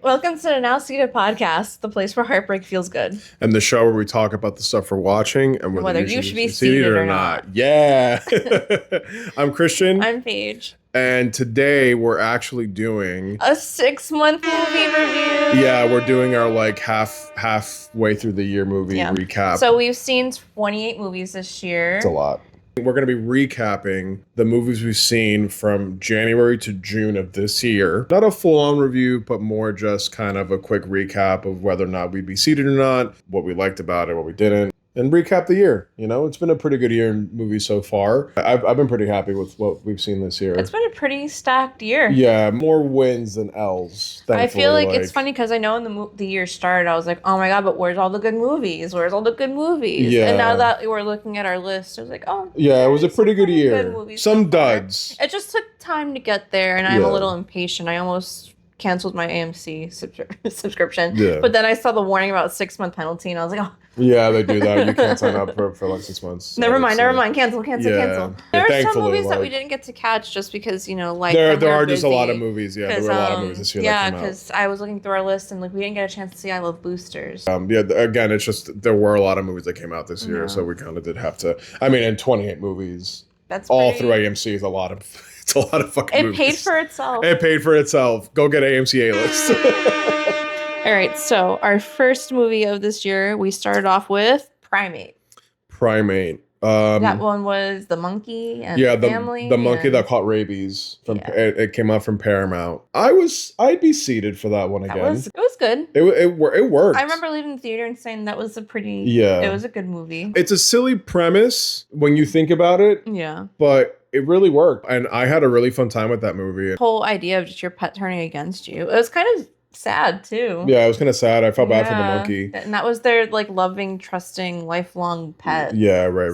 Welcome to the Now Seated podcast, the place where heartbreak feels good. And the show where we talk about the stuff we're watching and whether you should be seated or not. Yeah. I'm Christian. I'm Paige. And today we're actually doing a 6-month movie review. Yeah, we're doing our halfway through the year movie recap. So we've seen 28 movies this year. It's a lot. We're going to be recapping the movies we've seen from January to June of this year. Not a full-on review, but more just kind of a quick recap of whether or not we'd be seated or not, what we liked about it, what we didn't, and recap the year. You know, it's been a pretty good year in movies so far. I've been pretty happy with what we've seen this year. It's been a pretty stacked year. Yeah, more wins than L's, thankfully. I feel like it's funny because I know when the year started, I was like, oh my God, but where's all the good movies? Where's all the good movies? Yeah. And now that we're looking at our list, I was like, oh. Yeah, it was a pretty good year. Some duds. It just took time to get there, and I'm a little impatient. I almost canceled my AMC subscription. Yeah. But then I saw the warning about 6-month penalty, and I was like, oh. Yeah, they do that. You can't sign up for like 6 months. So never mind. Cancel. There are some movies that we didn't get to catch just because, there are just a lot of movies. Yeah, there were a lot of movies this year. Yeah, because I was looking through our list and we didn't get a chance to see I Love Boosters. Again, it's just there were a lot of movies that came out this year, so we kind of did have to. I mean, in 28 movies, that's all through AMC is a lot of. It's a lot of fucking movies. It paid for itself. It paid for itself. Go get AMC A-List. All right, so our first movie of this year, we started off with Primate. That one was the monkey and the family. The monkey that caught rabies. It came out from Paramount. I'd be seated for that one again. It was good. It worked. I remember leaving the theater and saying that was it was a good movie. It's a silly premise when you think about it. Yeah. But it really worked. And I had a really fun time with that movie. The whole idea of just your pet turning against you. It was kind of sad too. Yeah, it was kind of sad. I felt bad for the monkey. And that was their loving, trusting, lifelong pet. Yeah, right.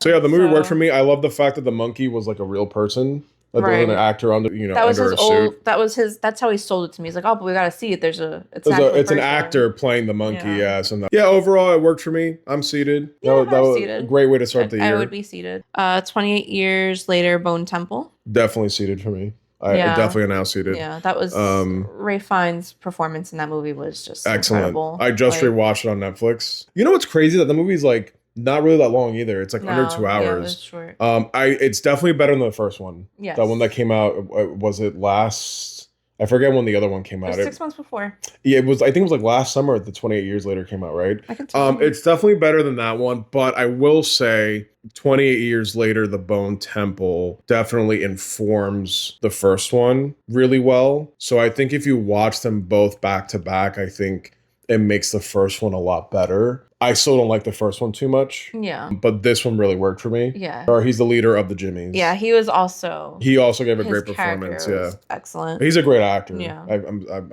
So yeah, the movie worked for me. I love the fact that the monkey was like a real person. Like there was an actor under, that was under his a suit. That was his. That's how he sold it to me. He's like, oh, but we gotta see it. It's an actor playing the monkey. Yes, and overall, it worked for me. I'm seated. Yeah, that was a great way to start the year. I would be seated. 28 years later, Bone Temple. Definitely seated for me. I definitely now seated. Yeah, that was Ray Fiennes' performance in that movie was just excellent. Incredible. I just rewatched it on Netflix. You know what's crazy? That the movie's not really that long either. It's under 2 hours. Yeah, it was short. It's definitely better than the first one. Yes. That one that came out, was it last? I forget when the other one came out. It was 6 months before. Yeah, it was. I think it was last summer. The 28 years later came out, right? I can tell it's definitely better than that one. But I will say, 28 years later, the Bone Temple definitely informs the first one really well. So I think if you watch them both back to back, I think it makes the first one a lot better. I still don't like the first one too much. Yeah. But this one really worked for me. Yeah. Or he's the leader of the Jimmies. Yeah, he also gave a great performance. Yeah. Excellent. He's a great actor. Yeah.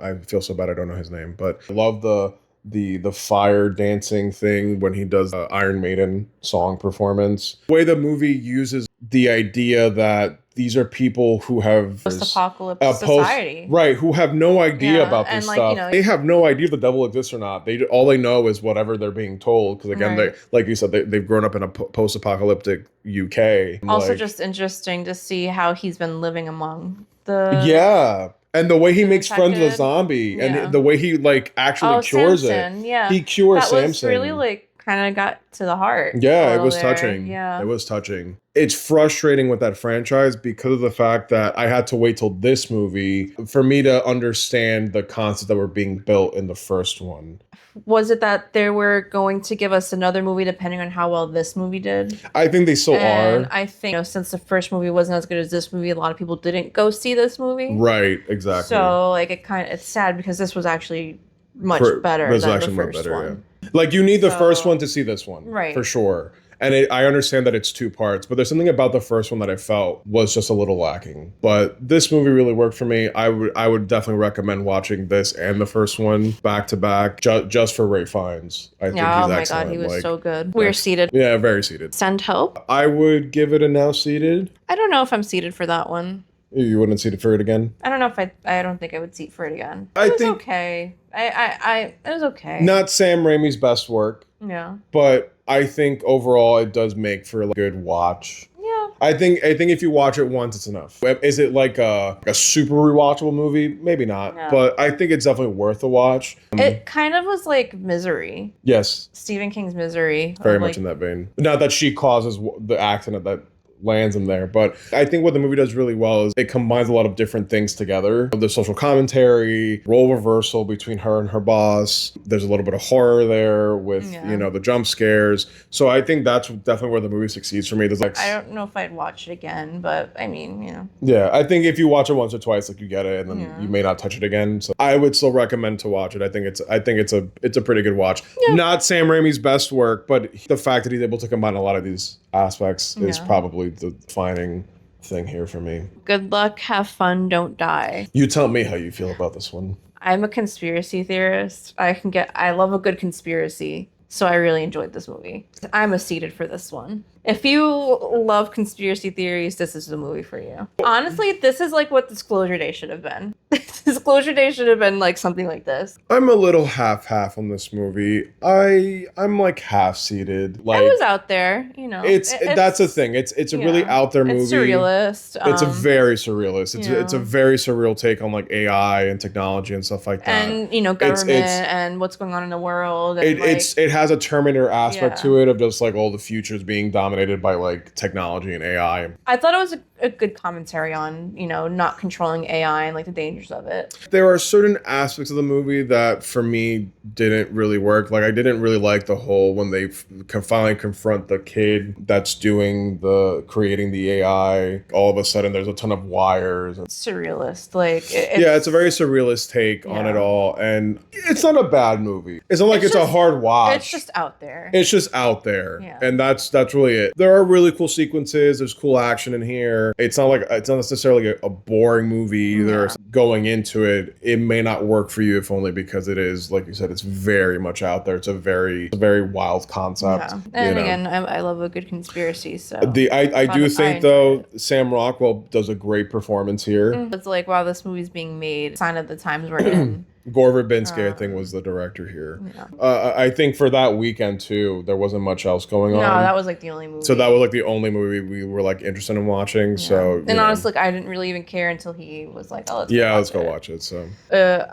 I feel so bad I don't know his name, but I love the fire dancing thing when he does the Iron Maiden song performance. The way the movie uses the idea that these are people who have post-apocalyptic society, right? Who have no idea about this stuff. They have no idea if the devil exists or not. All they know is whatever they're being told. Because again, they, like you said, they've grown up in a post-apocalyptic UK. Also, just interesting to see how he's been living among the and the way he makes friends with a zombie, and the way he actually cures Samson. it. Yeah, he cures Samson. That was really kind of got to the heart. Yeah, it was touching. Yeah, it was touching. It's frustrating with that franchise because of the fact that I had to wait till this movie for me to understand the concepts that were being built in the first one. Was it that they were going to give us another movie depending on how well this movie did? I think they still are. I think since the first movie wasn't as good as this movie, a lot of people didn't go see this movie. Right, exactly. So it's sad because this was actually much better than the first one. Yeah. You need the first one to see this one. Right. For sure. And I understand that it's 2 parts, but there's something about the first one that I felt was just a little lacking. But this movie really worked for me. I would definitely recommend watching this and the first one back to back, just for Ray Fiennes. I think he's excellent. Oh my God, he was so good. We're seated. Yeah, very seated. Send Help. I would give it a now seated. I don't know if I'm seated for that one. You wouldn't seat it for it again? I don't know if I don't think I would seat for it again. It was okay. It was okay. Not Sam Raimi's best work. Yeah. But I think overall it does make for a good watch. Yeah. I think if you watch it once, it's enough. Is it like a super rewatchable movie? Maybe not, No. but I think it's definitely worth a watch. It kind of was like Misery. Yes. Stephen King's Misery. Very much in that vein. Not that she causes the accident that lands him there, but I think what the movie does really well is it combines a lot of different things together. The social commentary, role reversal between her and her boss. There's a little bit of horror there with, the jump scares. So I think that's definitely where the movie succeeds for me. There's like, I don't know if I'd watch it again, but I mean, Yeah, I think if you watch it once or twice, like you get it, and then you may not touch it again. So I would still recommend to watch it. I think it's a pretty good watch. Yeah. Not Sam Raimi's best work, but the fact that he's able to combine a lot of these aspects is probably the defining thing here for me. Good luck, have fun, don't die. You tell me how you feel about this one. I'm a conspiracy theorist. I love a good conspiracy, so I really enjoyed this movie. I'm a seated for this one. If you love conspiracy theories, this is the movie for you. Honestly, this is like what Disclosure Day should have been. Disclosure Day should have been like something like this. I'm a little half on this movie. I'm like half-seated. Like, it was out there, It's that's the thing. It's a really out there movie. It's surrealist. It's a very surrealist. It's a very surreal take on like AI and technology and stuff like that. And government and what's going on in the world. And it has a Terminator aspect to it of just like all the futures being dominated by like technology and AI. I thought it was a good commentary on, not controlling AI and like the dangers of it. There are certain aspects of the movie that for me didn't really work. Like I didn't really like the whole when they finally confront the kid that's creating the AI. All of a sudden there's a ton of wires. And surrealist. Like it's a very surrealist take on it all. And it's not a bad movie. It's not like it's a hard watch. It's just out there. It's just out there. Yeah. And that's really it. There are really cool sequences. There's cool action in here. It's not necessarily a boring movie either. Going into it, it may not work for you if only because it is, like you said, it's very much out there. It's a very wild concept. Yeah. And again, I love a good conspiracy. So I do think though Sam Rockwell does a great performance here. It's like, wow, this movie's being made. Sign of the times we're in. Gore Verbinski, I think, was the director here. Yeah. I think for that weekend too, there wasn't much else going on. No, that was like the only movie. So that was like the only movie we were like interested in watching. Yeah. So honestly, I didn't really even care until he was like, "Oh, let's go watch it." So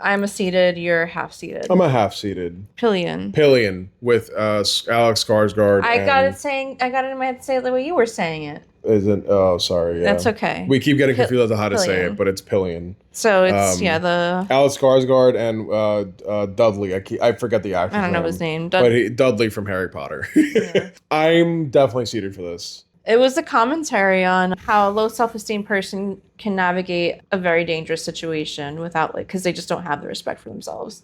I'm a seated. You're half seated. I'm a half seated. Pillion with Alex Skarsgård. I got it in my head to say it the way you were saying it. Isn't? Oh, sorry. Yeah. That's okay. We keep getting confused as to how to say it, but it's Pillion. So it's the Alex Skarsgård and Dudley. I forget the actor's name. I don't know his name. But Dudley from Harry Potter. Yeah. I'm definitely seated for this. It was a commentary on how a low self-esteem person can navigate a very dangerous situation without because they just don't have the respect for themselves.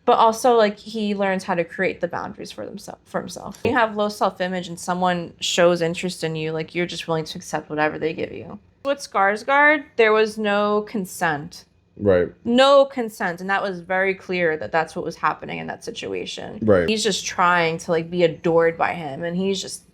But also, he learns how to create the boundaries for himself. You have low self-image and someone shows interest in you, you're just willing to accept whatever they give you. With Skarsgård, there was no consent. Right. No consent. And that was very clear that that's what was happening in that situation. Right. He's just trying to, be adored by him. And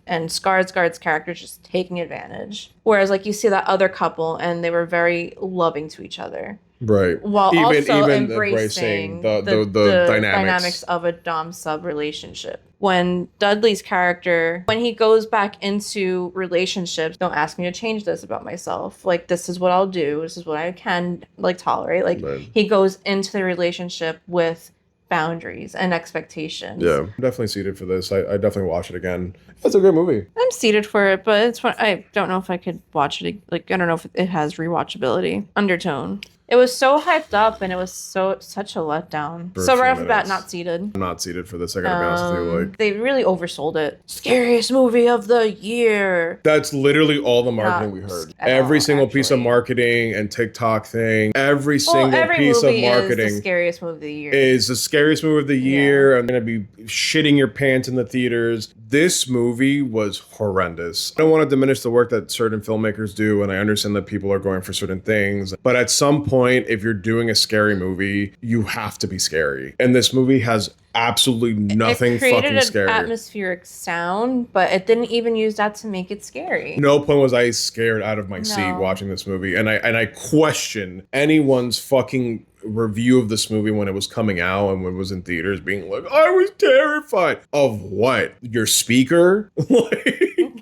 and Skarsgård's character is just taking advantage. Whereas, you see that other couple, and they were very loving to each other. Right. While also embracing the dynamics of a dom-sub relationship. When Dudley's character, when he goes back into relationships, don't ask me to change this about myself. This is what I'll do. This is what I can tolerate. Right. He goes into the relationship with boundaries and expectations. Yeah, I'm definitely seated for this. I definitely watch it again. It's a great movie. I'm seated for it, but it's fun. I don't know if I could watch it. I don't know if it has rewatchability. Undertone. It was so hyped up, and it was such a letdown. So right off the bat, not seated. I'm not seated for this. I gotta be honest with you. They really oversold it. Scariest movie of the year. That's literally all the marketing we heard. Every single piece of marketing and TikTok thing. Every single piece of marketing is the scariest movie of the year. Is the scariest movie of the year. I'm gonna be shitting your pants in the theaters. This movie was horrendous. I don't want to diminish the work that certain filmmakers do, and I understand that people are going for certain things. But at some point, if you're doing a scary movie, you have to be scary. And this movie has absolutely nothing fucking scary. It created an atmospheric sound, but it didn't even use that to make it scary. No point was I scared out of my seat watching this movie. And I question anyone's fucking review of this movie when it was coming out and when it was in theaters being like, I was terrified. Of what? Your speaker?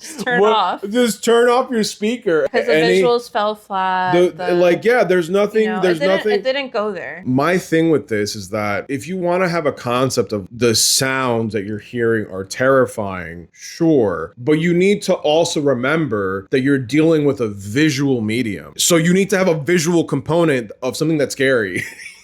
Just turn off. Just turn off your speaker. Because the visuals fell flat. There's nothing. It didn't go there. My thing with this is that if you want to have a concept of the sounds that you're hearing are terrifying, sure, but you need to also remember that you're dealing with a visual medium. So you need to have a visual component of something that's scary.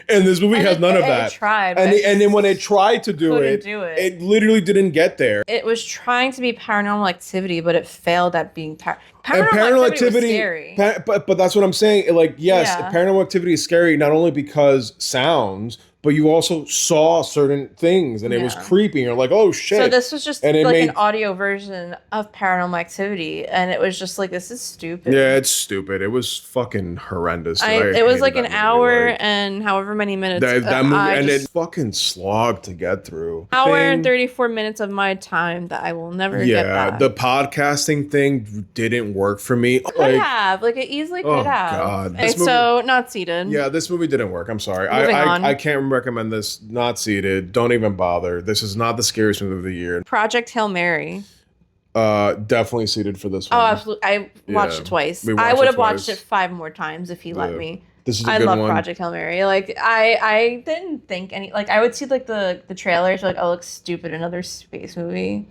And this movie has none of that. It tried. And then when it tried to do it, it literally didn't get there. It was trying to be Paranormal Activity, but it failed at being Paranormal Activity was scary. But that's what I'm saying. Like, yes, Paranormal Activity is scary, not only because sounds, but you also saw certain things and it was creepy. You're like, oh shit. So this was just like an audio version of Paranormal Activity. And it was just like, this is stupid. Yeah, it's stupid. It was fucking horrendous. It was like an hour and however many minutes. That movie, and it fucking slogged to get through. Hour and 34 minutes of my time that I will never get back. Yeah, the podcasting thing didn't work for me. It easily could have. Oh God. So not seated. Yeah, this movie didn't work. I'm sorry. I can't recommend this. Not seated. Don't even bother. This is not the scariest movie of the year. Project Hail Mary. Definitely seated for this one. Oh, absolutely. I watched it twice. I would have watched it 5 more times if he let me. This is a good one. I love Project Hail Mary. Like I didn't think any I would see like the trailers like, oh, looks stupid, another space movie.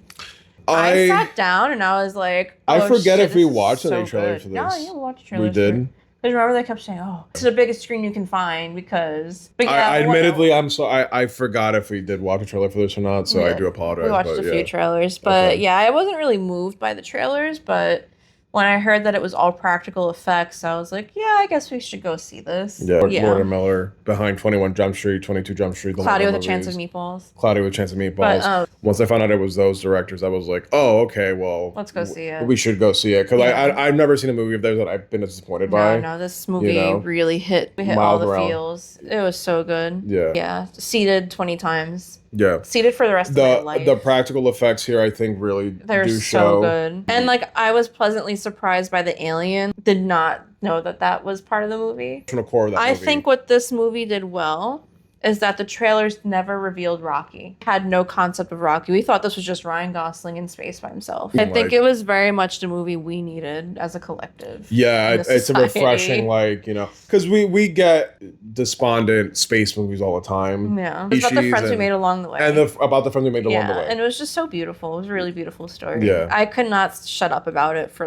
I sat down and I was like, oh, I forget if we watched any trailer for this. No, you watched trailers. We did. Because remember they kept saying, oh, it's the biggest screen you can find because... But I admittedly, I'm sorry. I forgot if we did watch a trailer for this or not, so I do apologize. We watched a few trailers, but I wasn't really moved by the trailers, but when I heard that it was all practical effects, I was like, yeah, I guess we should go see this. Yeah. Gordon Miller behind 21 Jump Street, 22 Jump Street. Cloudy with a Chance of Meatballs. Cloudy with a Chance of Meatballs. But, once I found out it was those directors, I was like, oh, okay, well. Let's go see it. We should go see it. Because I've never seen a movie of theirs that I've been disappointed by. No, this movie really hit all the feels. It was so good. Yeah. Yeah. Seated 20 times. Yeah. Seated for the rest of my life. The practical effects here, I think, really They're so good. And I was pleasantly surprised by the alien. Did not know that was part of the movie. Core of that I movie. think what this movie did well is that the trailers never revealed Rocky. Had no concept of Rocky. We thought this was just Ryan Gosling in space by himself. I think it was very much the movie we needed as a collective. Yeah, it's a refreshing, because we get despondent space movies all the time. Yeah. It's about the friends we made along the way. And about the friends we made along the way. And it was just so beautiful. It was a really beautiful story. Yeah. I could not shut up about it for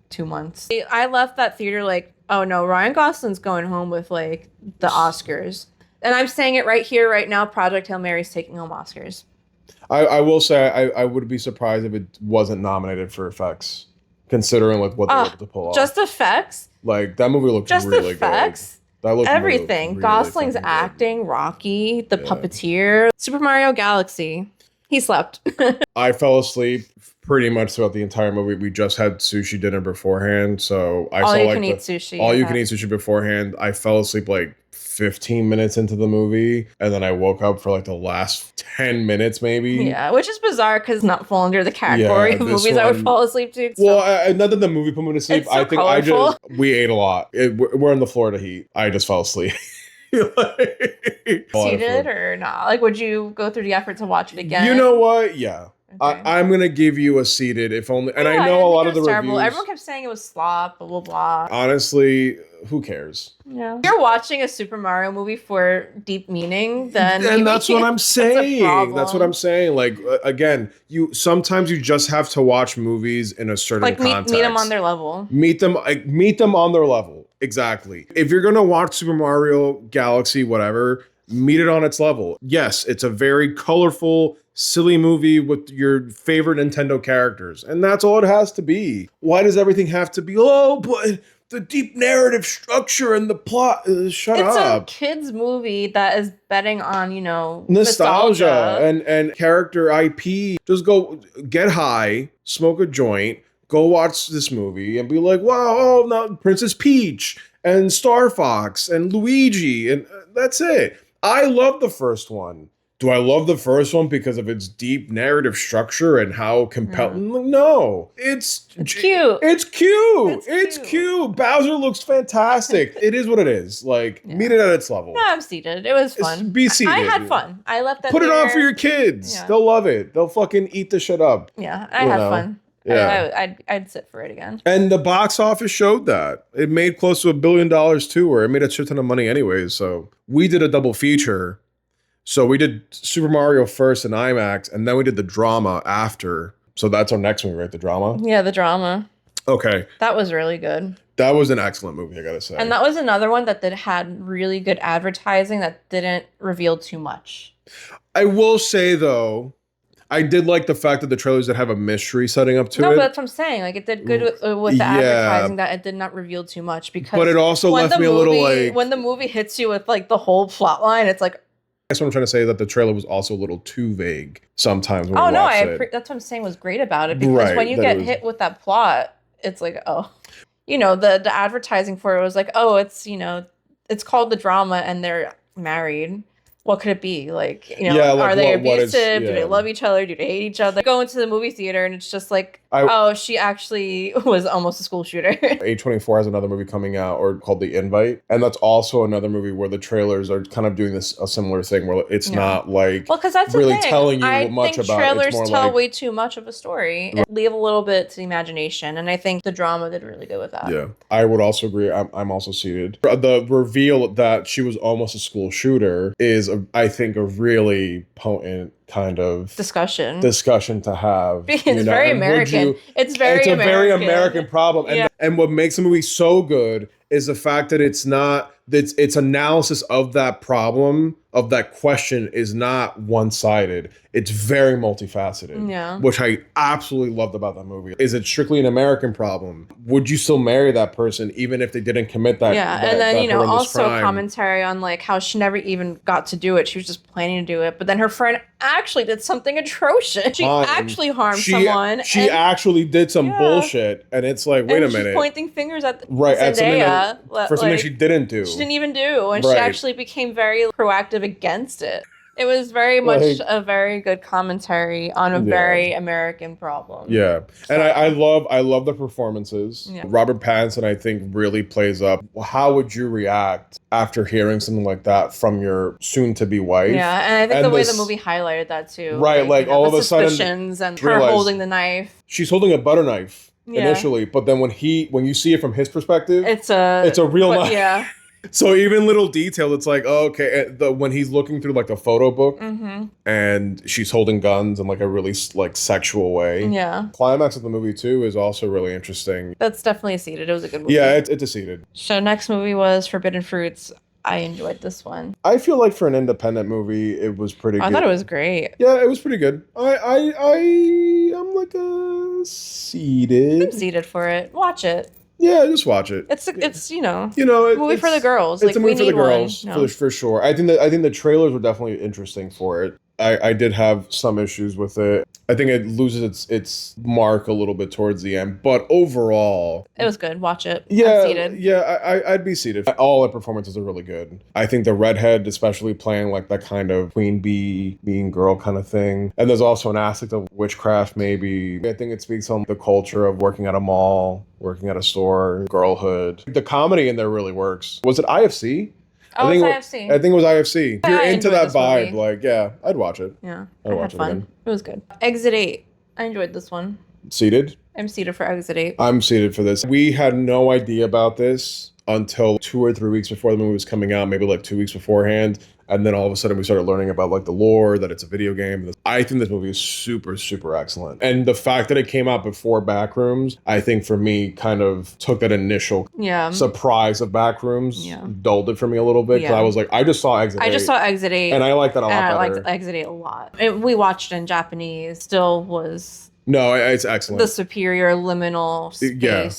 2 months. I left that theater oh no, Ryan Gosling's going home with the Oscars. And I'm saying it right here, right now, Project Hail Mary is taking home Oscars. I will say I would be surprised if it wasn't nominated for effects, considering what they were able to pull off. Just effects? That movie looked really effects? Good. That looked everything. Really Gosling's acting, Rocky, the puppeteer, Super Mario Galaxy. He slept. I fell asleep pretty much throughout the entire movie. We just had sushi dinner beforehand, so I saw all you can eat sushi beforehand. I fell asleep 15 minutes into the movie, and then I woke up for the last 10 minutes maybe. Yeah, which is bizarre because not fall under the category of movies I would fall asleep to. Well, not that the movie put me to sleep. I think colorful. We ate a lot. We're in the Florida heat. I just fell asleep. Seated or not? Would you go through the effort to watch it again? You know what? Yeah. Okay. I'm gonna give you a seated, if only. And I know a lot of the reviews. Everyone kept saying it was slop, blah blah blah. Honestly, who cares? Yeah. If you're watching a Super Mario movie for deep meaning, then and that's what I'm saying. That's what I'm saying. Again, sometimes you just have to watch movies in a certain context. Meet them on their level. Meet them on their level. Exactly. If you're gonna watch Super Mario Galaxy, whatever, meet it on its level. Yes, it's a very colorful, silly movie with your favorite Nintendo characters, and that's all it has to be. Why does everything have to be, but the deep narrative structure and the plot? Shut up. It's a kid's movie that is betting on, nostalgia and character IP. Just go get high, smoke a joint, go watch this movie and be like, wow, no, Princess Peach and Star Fox and Luigi, and that's it. I love the first one. Do I love the first one because of its deep narrative structure and how compelling? No. It's cute. It's cute. It's cute. Bowser looks fantastic. It is what it is. Meet it at its level. No, I'm seated. It was fun. Be seated. I had fun. I left that Put it on for your kids. Yeah. They'll love it. They'll fucking eat the shit up. Yeah, I had fun. Yeah. I'd sit for it again. And the box office showed that. It made close to $1 billion too, or it made a shit ton of money anyways. So we did a double feature. So we did Super Mario first in IMAX, and then we did the drama after. So that's our next movie, right? The drama? Yeah, the drama. Okay. That was really good. That was an excellent movie, I gotta say. And that was another one that had really good advertising that didn't reveal too much. I will say, though, I did like the fact that the trailers did have a mystery setting up to it. No, but that's what I'm saying. Like, it did good with the advertising that it did not reveal too much. Because but it also left me a little like... When the movie hits you with, like, the whole plot line, it's like... That's what I'm trying to say, that the trailer was also a little too vague sometimes when that's what I'm saying was great about it. Because when you get hit with that plot, it's like, oh... You know, the advertising for it was like, oh, it's, you know, it's called the drama and they're married. What could it be? Like, you know, are they abusive? Do they love each other? Do they hate each other? Go into the movie theater and it's just like, she actually was almost a school shooter. A24 has another movie coming out called The Invite. And that's also another movie where the trailers are kind of doing a similar thing where it's not like really telling you much about it. Trailers tell way too much of a story and leave a little bit to the imagination. And I think the drama did really good with that. Yeah, I would also agree. I'm also seated. The reveal that she was almost a school shooter is I think a really potent kind of discussion to have. It's very American. It's a very American problem. And what makes the movie so good is the fact that it's analysis of that problem, of that question, is not one-sided. It's very multifaceted. Yeah. Which I absolutely loved about that movie. Is it strictly an American problem? Would you still marry that person even if they didn't commit that? Yeah, and then, you know, also commentary on like how she never even got to do it. She was just planning to do it. But then her friend actually did something atrocious. She actually harmed someone. She actually did some bullshit. And it's like, wait a minute. She's pointing fingers at Zendaya. For something she didn't do. She didn't even do. And she actually became very proactive against it. It was very much a very good commentary on a very American problem. Yeah. So. And I love the performances. Yeah. Robert Pattinson, I think, really plays up. How would you react after hearing something like that from your soon-to-be wife? Yeah, and I think the way the movie highlighted that too. Right, like all of a sudden... suspicions and her holding the knife. She's holding a butter knife initially, but then when you see it from his perspective, it's a real knife. Yeah. So even little detail, it's like, oh, okay, when he's looking through like the photo book and she's holding guns in like a really like sexual way. Yeah. Climax of the movie too is also really interesting. That's definitely a seated. It was a good movie. Yeah, it's a seated. So next movie was Forbidden Fruits. I enjoyed this one. I feel like for an independent movie, it was pretty good. I thought it was great. Yeah, it was pretty good. I'm like a seated. I'm seated for it. Watch it. Yeah, just watch it. It's a movie for the girls. It's a movie for the girls, for sure. I think the trailers were definitely interesting for it. I did have some issues with it. I think it loses its mark a little bit towards the end, but overall, it was good. Watch it. Yeah, I'm seated. Yeah, I'd be seated. All the performances are really good. I think the redhead, especially playing like that kind of queen bee, mean girl kind of thing, and there's also an aspect of witchcraft. Maybe I think it speaks on the culture of working at a mall, working at a store, girlhood. The comedy in there really works. Was it IFC? Oh, it's IFC. I think it was IFC. If you're into that vibe, like, I'd watch it. Yeah, I'd watch it again. It was good. Exit 8. I enjoyed this one. Seated? I'm seated for Exit 8. I'm seated for this. We had no idea about this until 2 or 3 weeks before the movie was coming out, maybe like 2 weeks beforehand. And then all of a sudden we started learning about like the lore, that it's a video game. I think this movie is super, super excellent. And the fact that it came out before Backrooms, I think for me kind of took that initial surprise of Backrooms, dulled it for me a little bit. Because I was like, I just saw Exit 8. And I liked that a lot better. I liked Exit 8 a lot. We watched it in Japanese. Still was... No, it's excellent. The superior liminal space. Yeah.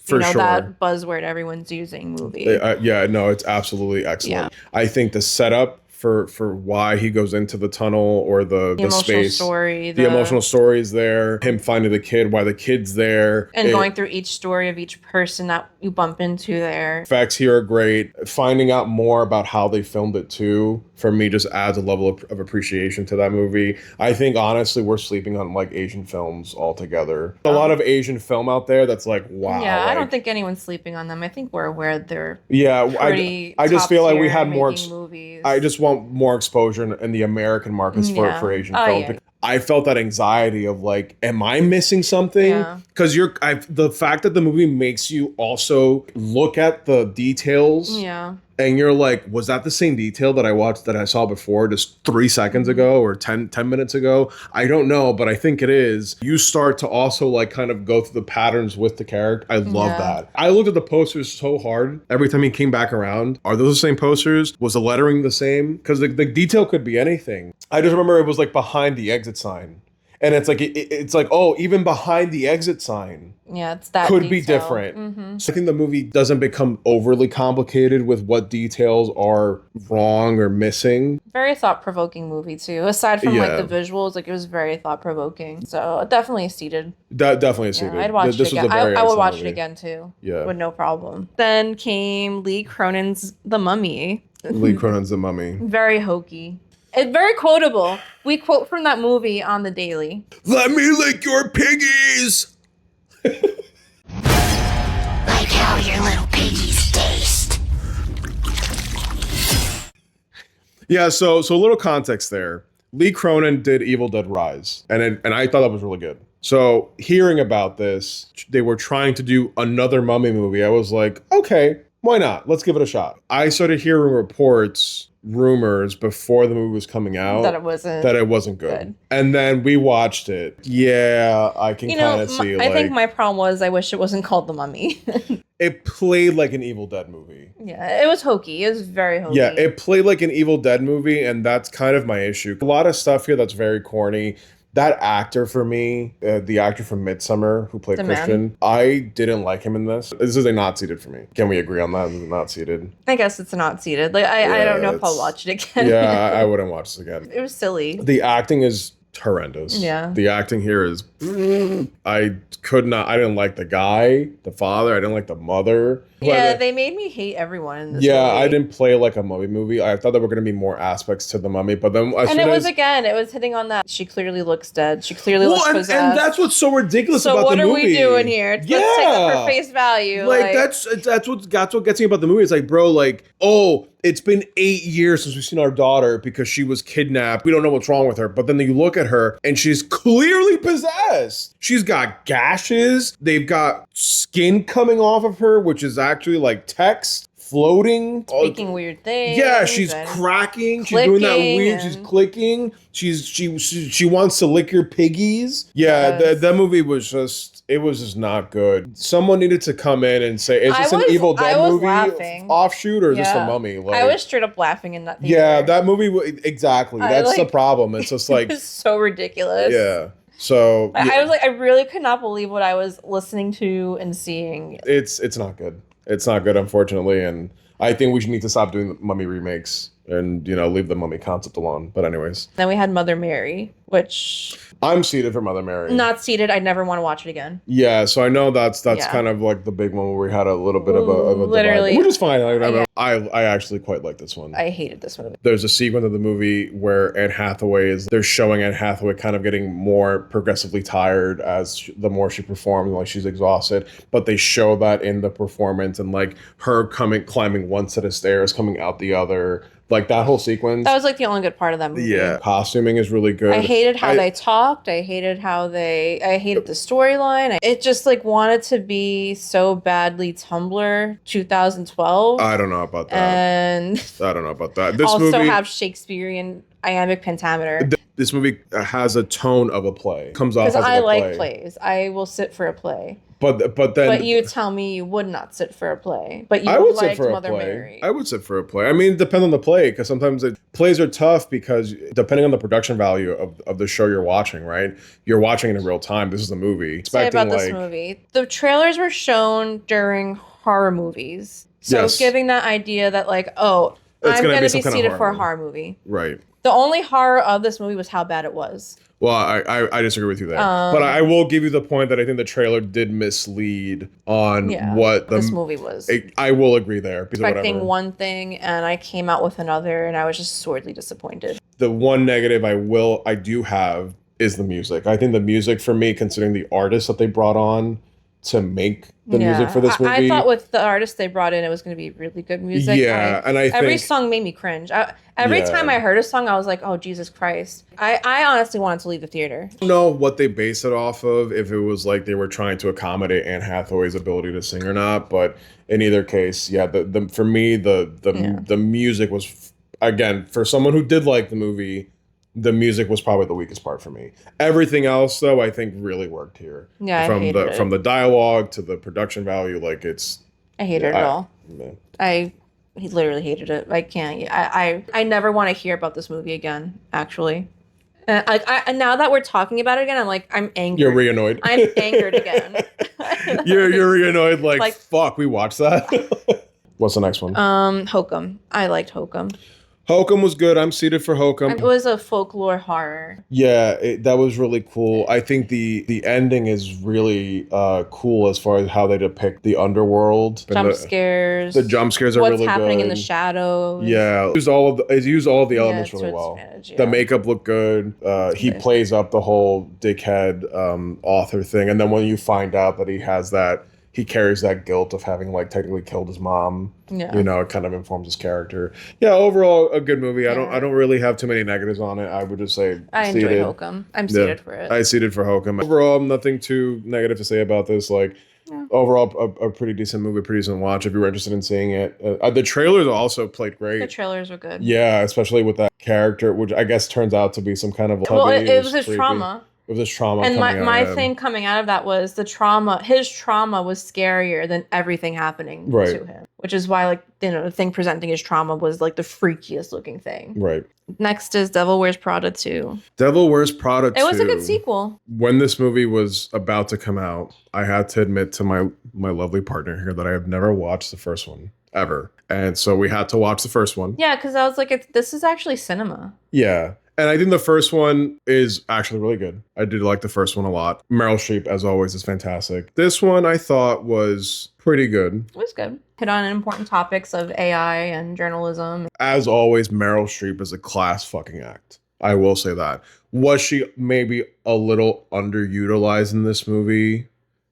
For sure. That buzzword everyone's using movie. It's absolutely excellent. Yeah. I think the setup for why he goes into the tunnel or the space. The emotional story is there. Him finding the kid, why the kid's there. And going through each story of each person that you bump into there. Effects here are great. Finding out more about how they filmed it too, for me, just adds a level of appreciation to that movie. I think, honestly, we're sleeping on like Asian films altogether. A lot of Asian film out there that's like, wow. Yeah, I don't think anyone's sleeping on them. I think we're aware they're I just feel like we had more movies. I just want more exposure in the American markets for Asian film. Yeah. I felt that anxiety of like, am I missing something? Yeah. Because the fact that the movie makes you also look at the details. Yeah. And you're like, was that the same detail that I saw before just 3 seconds ago or 10 minutes ago? I don't know, but I think it is. You start to also like kind of go through the patterns with the character. I love that. I looked at the posters so hard every time he came back around. Are those the same posters? Was the lettering the same? Because the detail could be anything. I just remember it was like behind the exit sign. And it's like, it's like, oh, even behind the exit sign. Yeah, it's that could be detail. different. Mm-hmm. So I think the movie doesn't become overly complicated with what details are wrong or missing. Very thought-provoking movie too. Aside from like the visuals, like it was very thought-provoking. So definitely seated. Definitely a seated. I'd watch it again. I would watch it again too. Yeah, with no problem. Then came Lee Cronin's The Mummy. Lee Cronin's The Mummy. Very hokey. It's very quotable. We quote from that movie on the daily. Let me lick your piggies. Like how your little piggies taste. Yeah, so a little context there. Lee Cronin did Evil Dead Rise, and I thought that was really good. So hearing about this, they were trying to do another Mummy movie. I was like, okay, why not? Let's give it a shot. I started hearing rumors before the movie was coming out that it wasn't good. And then we watched it. Yeah, I can kind of see. I think my problem was I wish it wasn't called The Mummy. It played like an Evil Dead movie. Yeah, it was hokey. It was very hokey. Yeah, it played like an Evil Dead movie, and that's kind of my issue. A lot of stuff here that's very corny. That actor for me, the actor from Midsummer who played Christian, I didn't like him in this. This is a not seated for me. Can we agree on that? Not seated. I guess it's not seated. Like I don't know if I'll watch it again. Yeah, I wouldn't watch this again. It was silly. The acting is horrendous. Yeah. The acting here is I didn't like the guy, the father, I didn't like the mother. Yeah, they made me hate everyone in this movie. I didn't play like a Mummy movie. I thought there were going to be more aspects to the Mummy, but then it was hitting on that she clearly looks dead. She clearly looks possessed. And that's what's so ridiculous about the movie. So what are we doing here? Let's take it for face value. Like that's what gets me about the movie. It's like, bro, like, oh, it's been 8 years since we've seen our daughter because she was kidnapped. We don't know what's wrong with her. But then you look at her and she's clearly possessed. She's got gashes. They've got skin coming off of her, which is actually like text floating. Speaking weird things. Yeah, she's cracking. She's doing that weird. She's clicking. She wants to lick your piggies. Yeah, yes. That movie was just not good. Someone needed to come in and say, is this an Evil Dead movie offshoot or is this a Mummy? Like, I was straight up laughing in that theater. Yeah, that movie, exactly. That's the problem. It's just like. It's so ridiculous. Yeah. So. I was like, I really could not believe what I was listening to and seeing. It's not good. It's not good, unfortunately. And I think we should need to stop doing Mummy remakes and, leave the Mummy concept alone. But anyways. Then we had Mother Mary, which... I'm seated for Mother Mary. Not seated. I'd never want to watch it again. Yeah, so I know that's kind of like the big one where we had a little bit of a literally divide, which is fine. I actually quite like this one. I hated this movie. There's a sequence of the movie where they're showing Anne Hathaway kind of getting more progressively tired as the more she performs, like she's exhausted. But they show that in the performance and like her climbing one set of stairs, coming out the other. Like that whole sequence. That was like the only good part of that movie. Yeah. Costuming is really good. I hated how they talked. I hated the storyline. It just like wanted to be so badly Tumblr 2012. I don't know about that. And I don't know about that. This also movie have Shakespearean iambic pentameter. This movie has a tone of a play. Comes off as I like plays. I will sit for a play. But you tell me you would not sit for a play. But you I would liked sit for Mother a play. Mary. I would sit for a play. I mean, it depends on the play because sometimes plays are tough because depending on the production value of the show you're watching, right? You're watching it in real time. This is a movie. Say about this movie. The trailers were shown during horror movies. So giving that idea that like, oh, I'm going to be seated for a horror movie. Right. The only horror of this movie was how bad it was. Well, I disagree with you there. But I will give you the point that I think the trailer did mislead on what this movie was. I will agree there. Expecting one thing, and I came out with another, and I was just sorely disappointed. The one negative I do have is the music. I think the music for me, considering the artists that they brought on, to make the music for this movie. I thought with the artist they brought in, it was going to be really good music. Yeah, and I every think song made me cringe. Every time I heard a song, I was like, "Oh Jesus Christ!" I honestly wanted to leave the theater. I don't know what they base it off of, if it was like they were trying to accommodate Anne Hathaway's ability to sing or not. But in either case, yeah, the for me the music was, again, for someone who did like the movie, the music was probably the weakest part for me. Everything else, though, I think really worked here. Yeah, from the dialogue to the production value, like I hated it all. Man. He literally hated it. I can't. I never want to hear about this movie again. Actually, and now that we're talking about it again, I'm like, I'm angry. You're re-annoyed. I'm angered again. you're re-annoyed. Like fuck, we watched that. What's the next one? Hokum. I liked Hokum. Hokum was good. I'm seated for Hokum. It was a folklore horror. Yeah, that was really cool. I think the ending is really cool as far as how they depict the underworld. Jump scares. The jump scares are really good. What's happening in the shadows. Yeah, it used all of the elements really well. Yeah. The makeup looked good. He plays up the whole dickhead author thing, and then when you find out that he carries that guilt of having like technically killed his mom. Yeah. You know, it kind of informs his character. Yeah, overall a good movie. I don't really have too many negatives on it. I would just say I enjoy Hokum. I'm seated for it. I seated for Hokum. Overall, nothing too negative to say about this. Like overall, a pretty decent movie, pretty decent watch if you were interested in seeing it. The trailers also played great. The trailers were good. Yeah, especially with that character, which I guess turns out to be some kind of it was his trauma. It was his trauma. And my thing coming out of that was the trauma. His trauma was scarier than everything happening to him, which is why, like, you know, the thing presenting his trauma was like the freakiest looking thing. Right. Next is Devil Wears Prada 2. Devil Wears Prada 2. It was a good sequel. When this movie was about to come out, I had to admit to my lovely partner here that I have never watched the first one ever, and so we had to watch the first one. Yeah, because I was like, this is actually cinema. Yeah. And I think the first one is actually really good. I did like the first one a lot. Meryl Streep, as always, is fantastic. This one I thought was pretty good. It was good. Hit on important topics of AI and journalism. As always, Meryl Streep is a class fucking act. I will say that. Was she maybe a little underutilized in this movie?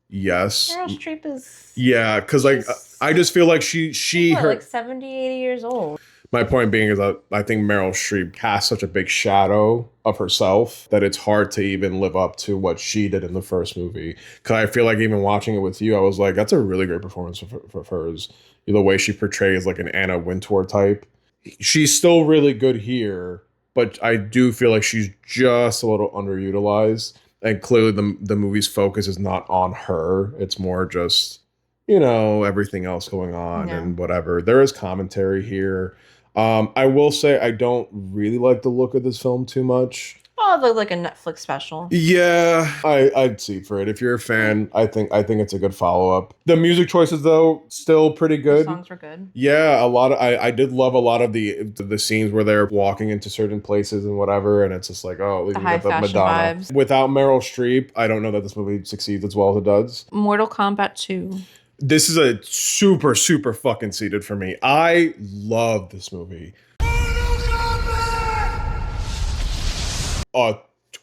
Yes. Meryl Streep is... Yeah, because like I just feel like she's like 70, 80 years old. My point being is that I think Meryl Streep casts such a big shadow of herself that it's hard to even live up to what she did in the first movie. Because I feel like even watching it with you, I was like, that's a really great performance for hers. The way she portrays like an Anna Wintour type. She's still really good here, but I do feel like she's just a little underutilized. And clearly the movie's focus is not on her. It's more just, you know, everything else going on and whatever. There is commentary here. I will say I don't really like the look of this film too much. Oh, it looked like a Netflix special. Yeah, I'd see for it. If you're a fan, I think it's a good follow-up. The music choices, though, still pretty good. The songs were good. Yeah, I did love a lot of the scenes where they're walking into certain places and whatever, and it's just like, oh, we the can high get the fashion Madonna. vibes. Without Meryl Streep, I don't know that this movie succeeds as well as it does. Mortal Kombat 2. This is a super, super fucking seated for me. I love this movie. A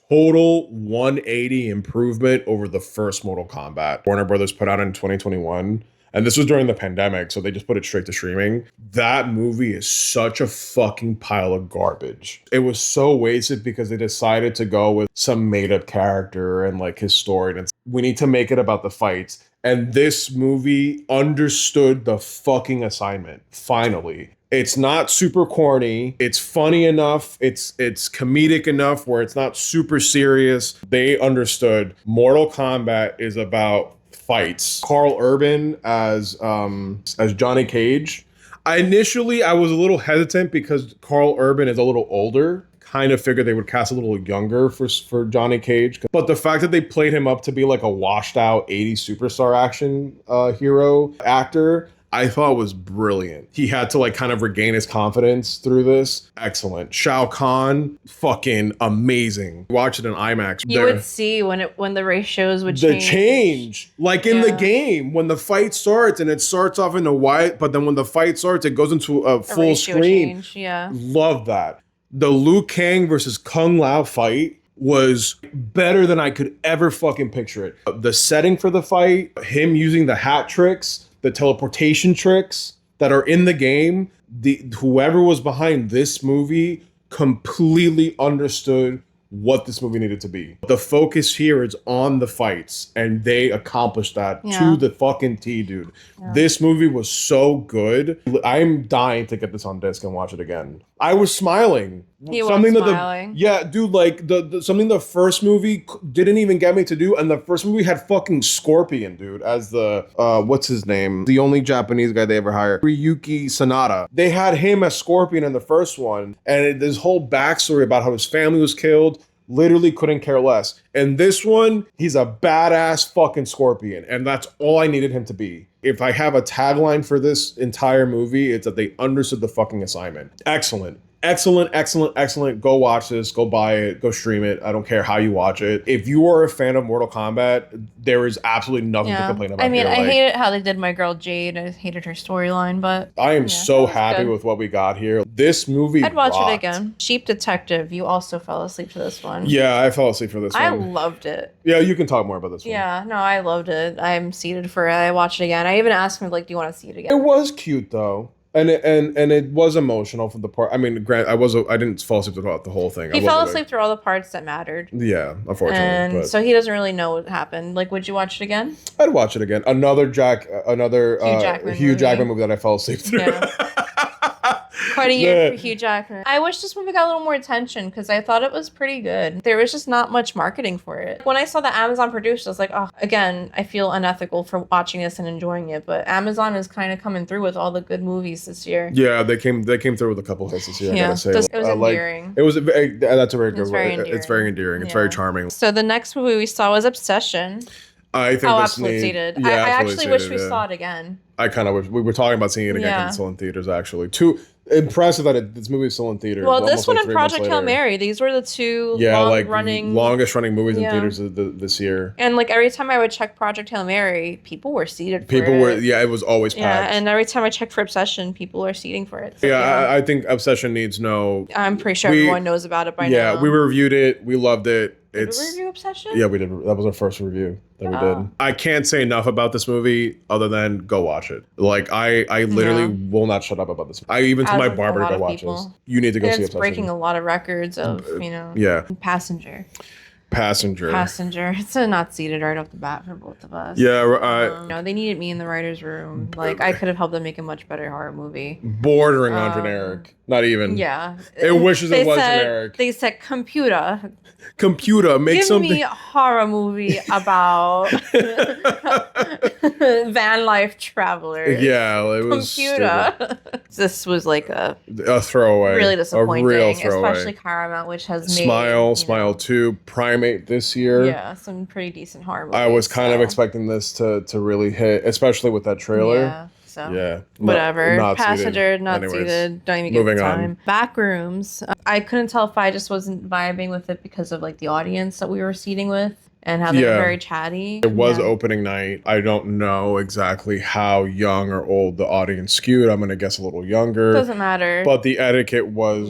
total 180 improvement over the first Mortal Kombat Warner Brothers put out in 2021. And this was during the pandemic, so they just put it straight to streaming. That movie is such a fucking pile of garbage. It was so wasted because they decided to go with some made-up character and like his story. And we need to make it about the fights. And this movie understood the fucking assignment, finally. It's not super corny. It's funny enough. It's comedic enough where it's not super serious. They understood Mortal Kombat is about fights. Carl Urban as Johnny Cage. I was a little hesitant because Carl Urban is a little older. Kind of figured they would cast a little younger for Johnny Cage. But the fact that they played him up to be like a washed out 80s superstar action hero actor, I thought was brilliant. He had to like kind of regain his confidence through this. Excellent. Shao Kahn, fucking amazing. Watch it in IMAX. You would see when the ratios would change. The change. Like in the game, when the fight starts and it starts off in a white, but then when the fight starts, it goes into a full screen. Change. Yeah. Love that. The Liu Kang versus Kung Lao fight was better than I could ever fucking picture it. The setting for the fight, him using the hat tricks, the teleportation tricks that are in the game, whoever was behind this movie completely understood what this movie needed to be. The focus here is on the fights, and they accomplished that to the fucking T, dude. Yeah. This movie was so good. I'm dying to get this on disc and watch it again. I was smiling. He was smiling. Yeah, dude, like something the first movie didn't even get me to do, and the first movie had fucking Scorpion, dude, as the what's his name? The only Japanese guy they ever hired, Ryuki Sanada. They had him as Scorpion in the first one, and this whole backstory about how his family was killed. Literally couldn't care less. And this one, he's a badass fucking Scorpion, and that's all I needed him to be. If I have a tagline for this entire movie, it's that they understood the fucking assignment. Excellent. Excellent, excellent, excellent. Go watch this. Go buy it. Go stream it. I don't care how you watch it. If you are a fan of Mortal Kombat, there is absolutely nothing to complain about. I mean, here. I hated how they did my girl Jade. I hated her storyline, but I am so happy with what we got here. This movie I'd watch rocked. it again. Sheep Detective. You also fell asleep to this one. Yeah, I fell asleep for this one. I loved it. Yeah, you can talk more about this one. Yeah, no, I loved it. I'm seated for it. I watched it again. I even asked him, like, do you want to see it again? It was cute, though. And it was emotional from the part. I mean, I didn't fall asleep throughout the whole thing. He fell asleep through all the parts that mattered. Yeah, unfortunately. And so he doesn't really know what happened. Like, would you watch it again? I'd watch it again. Another Hugh Jackman movie that I fell asleep through. Yeah. Quite a year for Hugh Jackman. I wish this movie got a little more attention because I thought it was pretty good. There was just not much marketing for it. When I saw that Amazon produced, I was like, oh, again, I feel unethical for watching this and enjoying it. But Amazon is kind of coming through with all the good movies this year. Yeah, they came through with a couple hits this year. I gotta say, it was endearing. It was that's a very good word. It's very endearing. It's very charming. So the next movie we saw was Obsession. I think Absolute Seated. Yeah, I actually wish we saw it again. I kind of wish we were talking about seeing it again because it's still in theaters. Actually, too impressive that this movie is still in theaters. Well, this one and Project Hail Mary, these were the two longest running movies in theaters this year. And like every time I would check Project Hail Mary, people were seated for it. It was always packed. Yeah, and every time I checked for Obsession, people were seating for it. So, I think Obsession needs no. I'm pretty sure everyone knows about it by now. Yeah, we reviewed it. We loved it. Did we review Obsession? Yeah, we did. That was our first review that we did. I can't say enough about this movie other than go watch it. Like I literally will not shut up about this. I even told my barber to go watch this. You need to go see Obsession. It's breaking a lot of records of Passenger. It's not seated right off the bat for both of us. Yeah, they needed me in the writer's room. Like I could have helped them make a much better horror movie. Bordering on generic. Not even. Yeah. It wishes it was generic. They said computer, make something. Give me a horror movie about van life travelers. Yeah, it was computer. This was like a throwaway. Really disappointing. A real throwaway. Especially Paramount, which has made Smile 2, Primate this year. Yeah, some pretty decent horror movies. I was kind of expecting this to really hit, especially with that trailer. Yeah. So whatever. Passenger, not seated. Don't even give it time. Backrooms. I couldn't tell if I just wasn't vibing with it because of like the audience that we were seating with and how they were very chatty. It was opening night. I don't know exactly how young or old the audience skewed. I'm gonna guess a little younger. Doesn't matter. But the etiquette was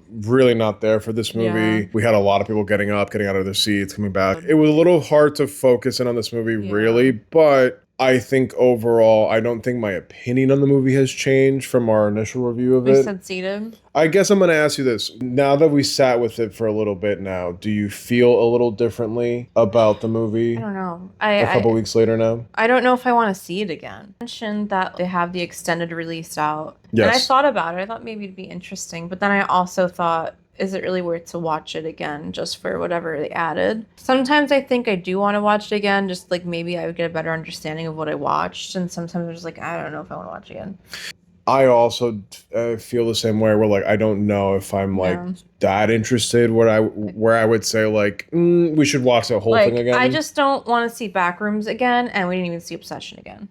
really not there for this movie. We had a lot of people getting up, getting out of their seats, coming back. It was a little hard to focus in on this movie, really, but I think overall, I don't think my opinion on the movie has changed from our initial review of it. We said seated. I guess I'm going to ask you this. Now that we sat with it for a little bit now, do you feel a little differently about the movie? I don't know. A couple weeks later now? I don't know if I want to see it again. I mentioned that they have the extended release out. Yes. And I thought about it. I thought maybe it'd be interesting. But then I also thought, is it really worth to watch it again just for whatever they added? Sometimes I think I do want to watch it again, just like maybe I would get a better understanding of what I watched. And sometimes I'm just like, I don't know if I want to watch it again. I also feel the same way where like I don't know if I'm like that interested where I would say like we should watch the whole thing again. I just don't want to see Backrooms again, and we didn't even see Obsession again.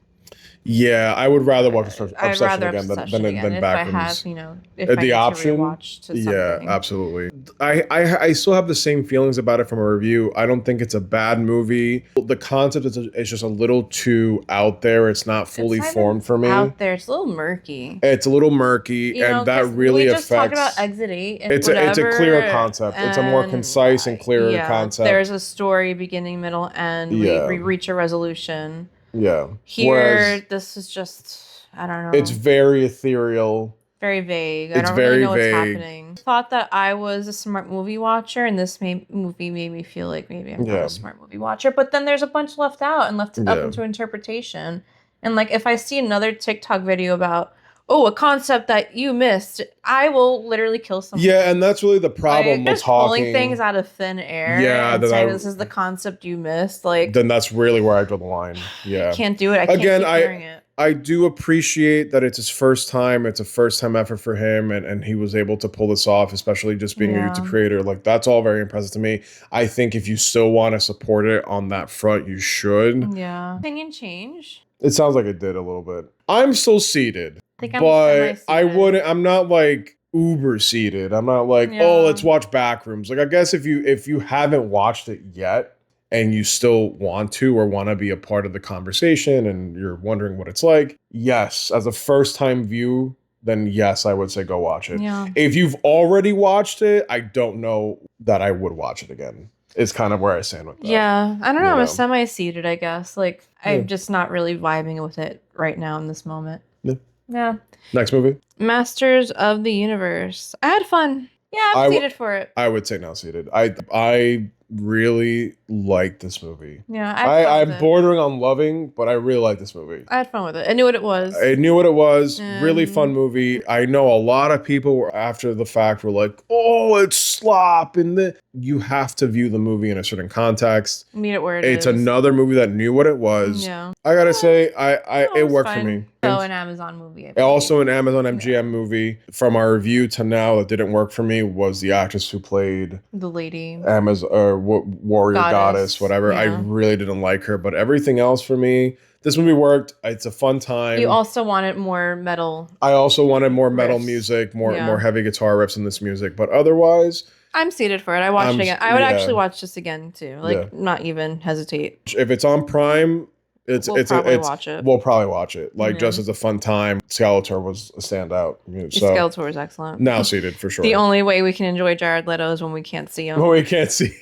Yeah, I would rather watch I'd Obsession rather again Obsession again if I have, Backrooms. you know, if I The need option, to rewatch to yeah, something. absolutely. I still have the same feelings about it from a review. I don't think it's a bad movie. The concept is just a little too out there. It's not fully It's not formed even for me. out there. It's a little murky. It's a little murky, You know, and that 'cause really we just talked affects. about Exit 8 and It's whatever. a clear concept. It's a more and, concise and clearer yeah, concept. There's a story, beginning, middle, end. Yeah. We reach a resolution. Yeah. Here, Whereas this is just, I don't know. it's very ethereal. Very vague. I It's don't really very know what's vague. happening. Thought that I was a smart movie watcher, and this movie made me feel like maybe I'm not Yeah. a smart movie watcher. But then there's a bunch left out and left up Yeah. into interpretation. And like, if I see another TikTok video about, oh, a concept that you missed, I will literally kill someone. Yeah, and that's really the problem with Just pulling talking. things out of thin air. Yeah, and that say I- this is the concept you missed. Like, Then that's really where I draw the line. Yeah. I can't do it. I can't Again, keep hearing it. I do appreciate that it's his first time. It's a first time effort for him, and he was able to pull this off, especially just being a YouTube creator. Like, that's all very impressive to me. I think if you still want to support it on that front, you should. Yeah. Opinion change. It sounds like it did a little bit. I'm still seated, I think I'm but semi-seated. I wouldn't. I'm not like uber seated. I'm not like, Yeah. oh, let's watch Backrooms. Like, I guess if you haven't watched it yet, and you still want to or want to be a part of the conversation and you're wondering what it's like, yes, as a first time view, then yes, I would say go watch it. Yeah. If you've already watched it, I don't know that I would watch it again. It's kind of where I stand with that. Yeah, I don't know. You I'm know. a semi-seated, I guess. Like, Yeah. I'm just not really vibing with it right now in this moment. Yeah. Yeah. Next movie, Masters of the Universe. I had fun. Yeah, I'm seated for it. I would say now seated. I really like this movie. Yeah, I had fun I'm with it. bordering on loving, but I really like this movie. I had fun with it. I knew what it was. I knew what it was. Really And- fun movie. I know a lot of people were after the fact were like, "Oh, it's slop," and you have to view the movie in a certain context. Meet it where it is. It's another movie that knew what it was. Yeah. I gotta say, No, it was worked for fine. me. So an Amazon movie. I believe. Also, an Amazon MGM movie. From our review to now, that didn't work for me was the actress who played The lady. Amazon or Warrior Goddess, whatever. I yeah. really didn't like her, but everything else for me, this movie worked. It's a fun time. You also wanted more metal. I also wanted more metal riffs. music, more Yeah. heavy guitar riffs in this music, but otherwise, I'm seated for it. I watched I'm- it again. I would yeah. actually watch this again too. Like, Yeah. not even hesitate. if it's on Prime, We'll probably watch it. We'll probably watch it. Like Yeah. just as a fun time. Skeletor was a standout. So Skeletor is excellent. now seated for sure. The only way we can enjoy Jared Leto is when we can't see him. Oh, we can't see.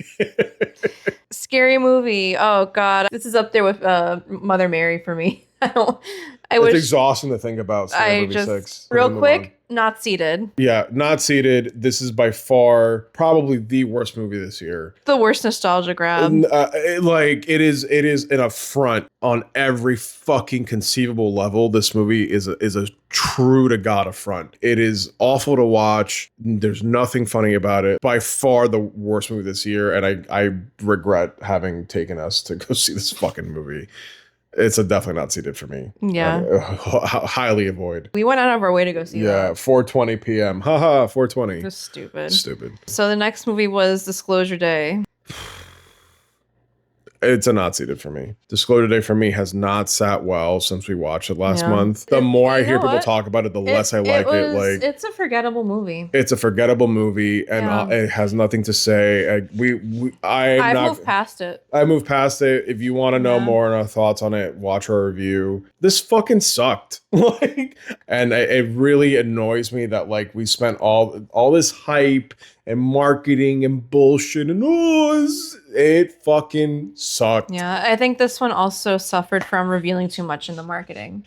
Scary movie. Oh God, this is up there with Mother Mary for me. I don't. I It's wish. exhausting to think about. Scary I Movie just 6. real We'll move quick. on. Not seated. Yeah, not seated. This is by far probably the worst movie this year. The worst nostalgia grab. It is an affront on every fucking conceivable level. This movie is a true to God affront. It is awful to watch. There's nothing funny about it. By far the worst movie this year, and I regret having taken us to go see this fucking movie. It's definitely not seated for me. Yeah. Highly avoid. We went out of our way to go see Yeah, that. 4:20 p.m. Haha, 4:20. Just stupid. Stupid. So the next movie was Disclosure Day. It's a not seated for me. Disclosure Day for me has not sat well since we watched it last Yeah. month. The more I you hear know people what? talk about it, the less I like it. Like it's a forgettable movie. it's a forgettable movie, and Yeah. it has nothing to say. I've moved past it. I moved past it. If you want to know Yeah. more on our thoughts on it, watch our review. This fucking sucked. And it really annoys me that like we spent all this hype and marketing and bullshit and it fucking sucked. Yeah, I think this one also suffered from revealing too much in the marketing.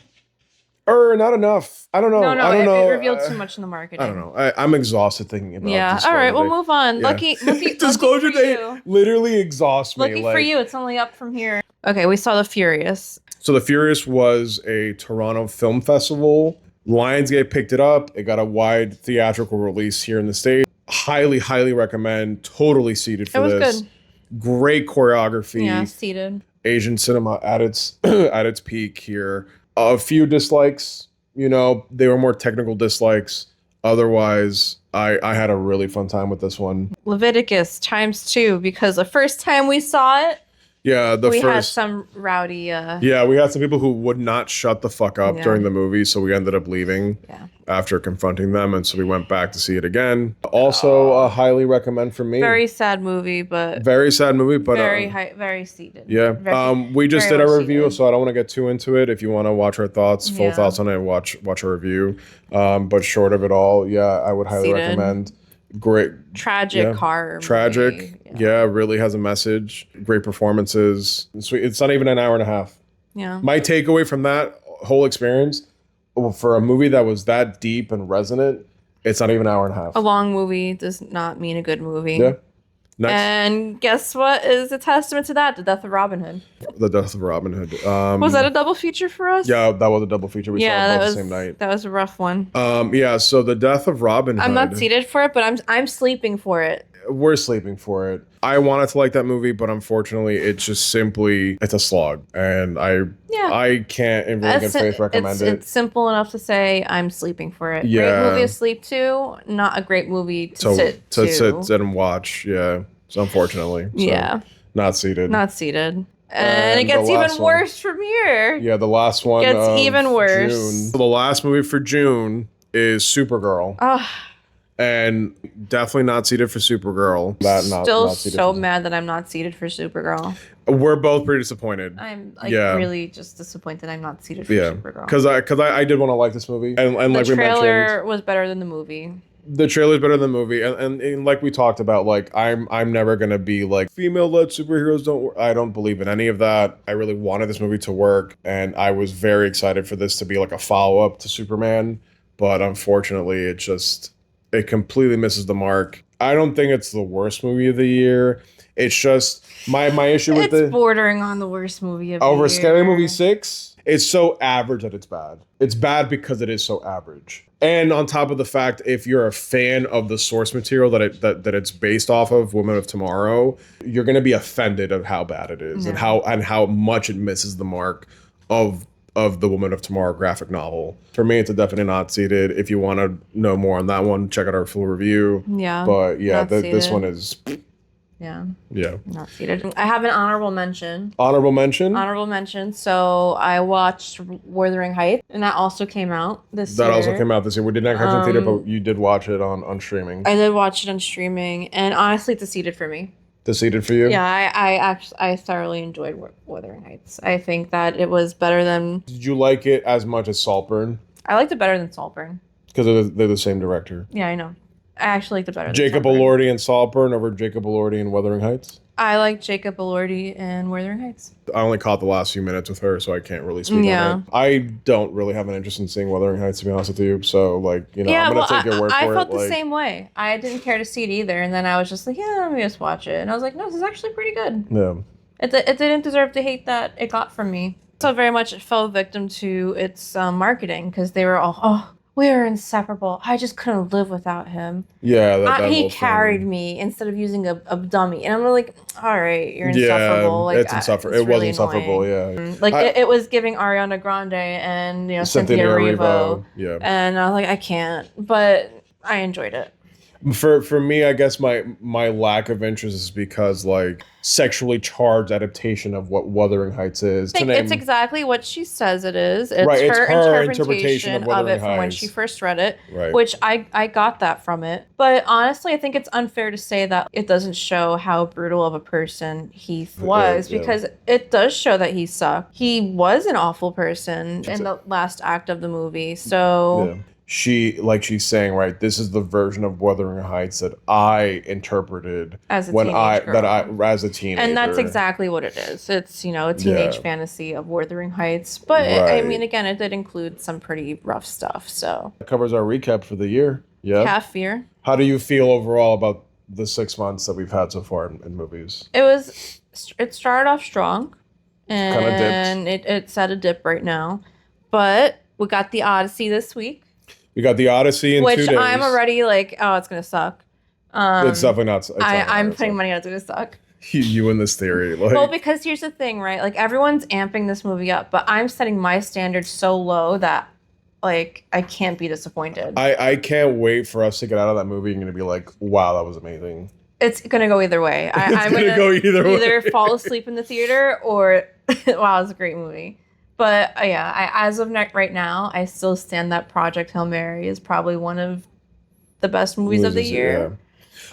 Or not enough. I don't know. No, I don't know. it revealed too much in the marketing. I don't know. I'm exhausted thinking about. Yeah. All Disclosure right, we'll Day. move on. Yeah. Lucky Disclosure lucky for Day you. literally exhausts me. Lucky for you, it's only up from here. Okay, we saw The Furious. So The Furious was a Toronto Film Festival. Lionsgate picked it up. It got a wide theatrical release here in the States. Highly recommend. Totally seated for It was this. good. Great choreography. Yeah, seated. Asian cinema at its at its peak here. A few dislikes. They were more technical dislikes. Otherwise, I had a really fun time with this one. Leviticus ×2 because the first time we saw it, Yeah, the We had first. some rowdy. Yeah, we had some people who would not shut the fuck up Yeah. during the movie, so we ended up leaving Yeah. after confronting them, and so we went back to see it again. Also, highly recommend for me. Very sad movie, but Very sad movie, but very seated. yeah. We just very did well our review, seated. so I don't want to get too into it. If you want to watch our thoughts, full Yeah. thoughts on it, watch our review. But short of it all, yeah, I would highly Seated. recommend. Great. Tragic Yeah. horror. Tragic. Movie. Yeah, really has a message. Great performances. Sweet. It's not even an hour and a half. Yeah. My takeaway from that whole experience, for a movie that was that deep and resonant, it's not even an hour and a half. A long movie does not mean a good movie. Yeah. Next, And guess what is a testament to that? The Death of Robin Hood. The Death of Robin Hood. Was that a double feature for us? Yeah, that was a double feature. We saw it both the same night. That was a rough one. Yeah, so The Death of Robin Hood. I'm not seated for it, but I'm sleeping for it. We're sleeping for it. I wanted to like that movie, but unfortunately, it's just simply it's a slog, and I can't in really good faith recommend it. It's simple enough to say I'm sleeping for it. Yeah. Great movie to sleep to, not a great movie to sit and watch. Yeah, so unfortunately, so yeah, not seated. not seated. And And it gets the even last one. worse from here. Yeah, the last one Gets of even worse. June. The last movie for June is Supergirl, and definitely not seated for Supergirl. Still not seated so for- mad that I'm not seated for Supergirl. We're both pretty disappointed. I'm like Yeah. really just disappointed I'm not seated for Yeah, Supergirl. because I did want to like this movie, and the like we mentioned, trailer was better than the movie. the trailer's better than the movie, and like we talked about, like I'm never gonna be like female-led superheroes don't work. I don't believe in any of that. I really wanted this movie to work, and I was very excited for this to be like a follow-up to Superman, but unfortunately, it completely misses the mark. I don't think it's the worst movie of the year. It's just my issue with It's bordering on the worst movie of the over year. Scary Movie 6. It's so average that it's bad. It's bad because it is so average. And on top of the fact, if you're a fan of the source material that it's based off of, Women of Tomorrow, you're going to be offended of how bad it is and how much it misses the mark of the Woman of Tomorrow graphic novel. For me, it's a definite not seated. If you want to know more on that one, check out our full review. Yeah. But yeah, not this seated. one is Yeah. yeah. Not seated. I have an honorable mention. Honorable mention. Honorable mention. So I watched Wuthering Heights, and that also came out this year. That also came out this year. We did not catch it in theater, but you did watch it on streaming. I did watch it on streaming, and honestly, it's seated for me. Seated for you? Yeah, I thoroughly enjoyed Wuthering Heights. I think that it was better than. Did you like it as much as Saltburn? I liked it better than Saltburn. Because they're the same director. Yeah, I know. I actually liked it better. Jacob than Saltburn. Elordi and Saltburn over Jacob Elordi and Wuthering Heights? I like Jacob Elordi and Wuthering Heights. I only caught the last few minutes with her, so I can't really speak Yeah. on it. I don't really have an interest in seeing Wuthering Heights, to be honest with you. So, like, I'm going to take your word I for it. felt the like, same way. I didn't care to see it either, and then I was just like, yeah, let me just watch it. And I was like, no, this is actually pretty good. Yeah. It didn't deserve the hate that it got from me. So very much it fell victim to its marketing, because they were all, oh, we were inseparable. I just couldn't live without him. Yeah. That He whole carried thing. me instead of using a dummy. And I'm like, all right, you're insufferable. Like, it's insufferable. It was really insufferable, annoying. yeah. Like, it was giving Ariana Grande and, Cynthia Erivo. Yeah. And I was like, I can't. But I enjoyed it. For me, I guess my lack of interest is because, like, sexually charged adaptation of what Wuthering Heights is. I think it's exactly what she says it is. It's Right, it's her her interpretation interpretation of of it Wuthering from when Heights. she first read it, Right. which I got that from it. But honestly, I think it's unfair to say that it doesn't show how brutal of a person Heath was, yeah. because it does show that he sucked. He was an awful person in the last act of the movie. So Yeah. She's saying, right, this is the version of Wuthering Heights that I interpreted As a when teenage girl. as a teenager. And that's exactly what it is. It's, a teenage Yeah. fantasy of Wuthering Heights. But, Right. I mean, again, it did include some pretty rough stuff. So, That covers our recap for the year. Yeah. half year. How do you feel overall about the 6 months that we've had so far in movies? It started off strong. And it's at a dip right now. But we got the Odyssey this week. We got the Odyssey in 2 days. Which I'm already like, oh, it's going to suck. It's definitely not. It's I'm not putting money on it's going to suck. you in this theory. Like, Well, because here's the thing, right? Like, everyone's amping this movie up, but I'm setting my standards so low that, like, I can't be disappointed. I can't wait for us to get out of that movie and going to be like, wow, that was amazing. It's gonna go either way. I'm gonna go either way. either fall asleep in the theater or wow, it's a great movie. But as of right now, I still stand that Project Hail Mary is probably one of the best movies of the year.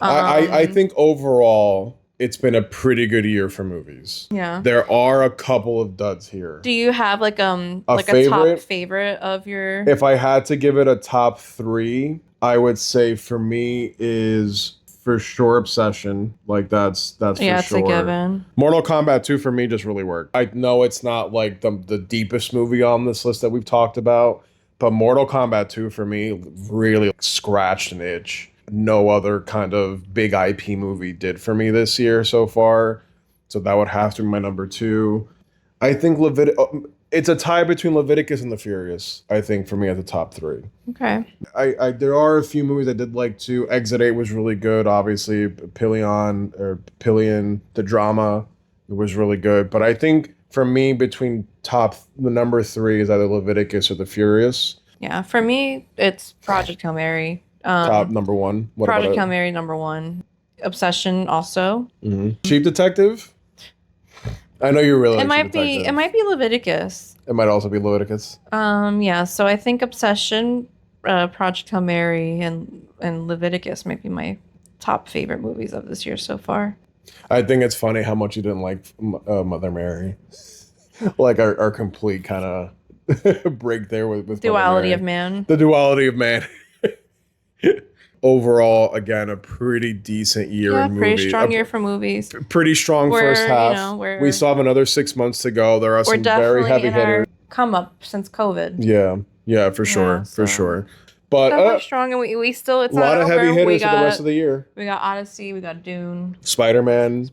Yeah. I think overall it's been a pretty good year for movies. Yeah. There are a couple of duds here. Do you have like a favorite? top favorite of your? If I had to give it a top 3, I would say for me is for sure Obsession. Like that's for sure. It's a given. Mortal Kombat 2 for me just really worked. I know it's not like the deepest movie on this list that we've talked about, but Mortal Kombat 2 for me really scratched an itch. No other kind of big IP movie did for me this year so far. So that would have to be my number 2. I think it's a tie between Leviticus and The Furious, I think, for me at the top 3. Okay. There are a few movies I did like too. Exit 8 was really good, obviously. Pillion, the drama, it was really good. But I think for me, between the number 3 is either Leviticus or The Furious. Yeah, for me, it's Project Hail Mary. Top number 1. What Project about Hail Mary number 1. Obsession also. Cheap Detective? I know you really like It Cheap might be Leviticus. It might also be Leviticus. Yeah, so I think Obsession, Project Hail Mary, and Leviticus might be my top favorite movies of this year so far. I think it's funny how much you didn't like Mother Mary. Like our complete kind of break there with Duality of Man. The duality of man. Overall, again, a pretty decent year in movies. Pretty strong year for movies. Pretty strong first half. We still have another 6 months to go. There are some very heavy hitters. Come up since COVID. Yeah, for sure, for sure. But definitely strong, and we still it's a lot of heavy hitters for the rest of the year. We got Odyssey, we got Dune, Spider-Man,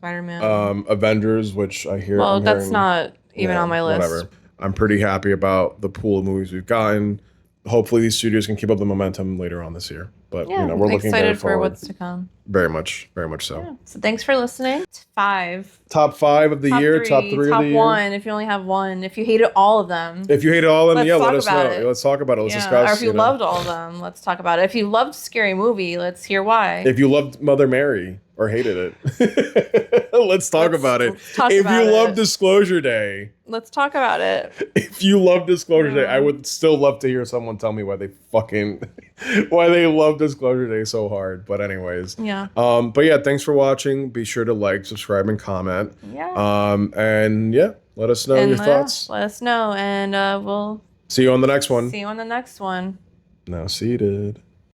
Avengers, which I hear. Well, that's not even on my list. Whatever. I'm pretty happy about the pool of movies we've gotten. Hopefully, these studios can keep up the momentum later on this year. But we're looking excited for what's to come. Very much so. Yeah. So thanks for listening. 5. Top 5 of the year. Top 3 of the year. Top 1. If you only have one. If you hated all of them. If you hated all of them, let us know. It. Let's talk about it. Let's discuss. Or if you loved all of them, let's talk about it. If you loved Scary Movie, let's hear why. If you loved Mother Mary or hated it, let's talk about it. If you love Disclosure Day, let's talk about it. If you love Disclosure Day, I would still love to hear someone tell me why they love Disclosure Day so hard. But anyways, but yeah, thanks for watching. Be sure to like, subscribe, and comment. And let us know your thoughts. Let us know, and we'll see you on the next one. See you on the next one. Now seated.